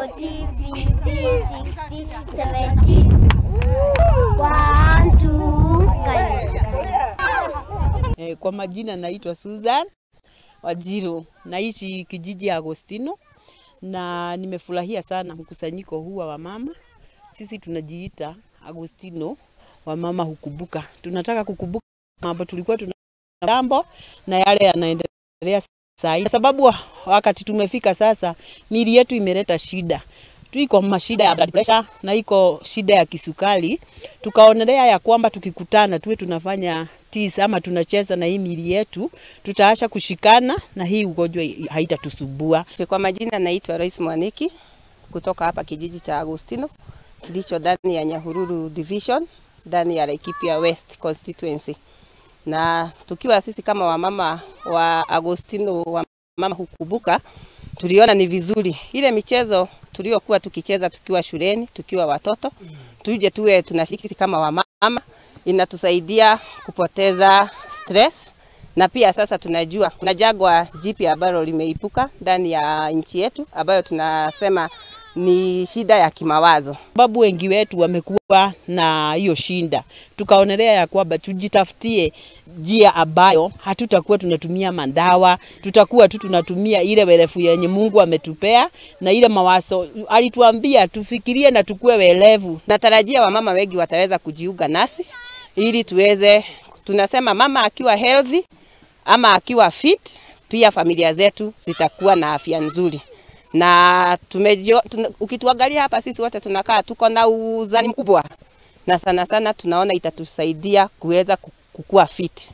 14, 15, 16, 17. 1, 2, Kwa majina naitwa Susan Wajiro, naishi kijiji Agostino, na nimefurahia sana mkusanyiko huu wa mama. Sisi tunajiita Agostino wa mama hukumbuka. Tunataka kukumbuka mambo tulikuwa tunambo na yale yanaendelea sasa. Kwa sababu wakati tumefika sasa, miili yetu imeleta shida. Tuiko mashida ya blood pressure na iko shida ya kisukari. Tukaonelea ya kwamba tukikutana tuwe tunafanya tease ama tunacheza na hii miili yetu, tutaacha kushikana na hii ugonjwa haitatusubua. Kwa majina naitwa Royce Mwaniki kutoka hapa kijiji cha Agostino kilicho ndani ya Nyahururu Division, ndani ya Laikipia West Constituency. Na tukiwa sisi kama wamama wa Agostino wa mama hukumbuka, tuliona ni vizuri ile michezo tuliokuwa tukicheza tukiwa shuleni, tukiwa watoto, tuje tuwe tunashiriki kama wamama, inatusaidia kupoteza stress. Na pia sasa tunajua kuna jangwa jipya ambalo limeibuka ndani ya nchi yetu ambayo tunasema ni shida ya kimawazo. Babu wengi wetu wamekuwa na hiyo shinda. Tukaonelea ya kwamba tujitafutie njia ambayo hatutakuwa tunatumia madawa, tutakuwa tu tunatumia ile werevu yenye Mungu ametupea na ile mawazo alituambia tufikirie na tukue welevu. Natarajia wamama wengi wataweza kujiunga nasi ili tuweze, tunasema mama akiwa healthy ama akiwa fit, pia familia zetu zitakuwa na afya nzuri. Na ukituangalia hapa sisi wote tunakaa tuko na uzani mkubwa, na sana sana tunaona itatusaidia kuweza kukua fit.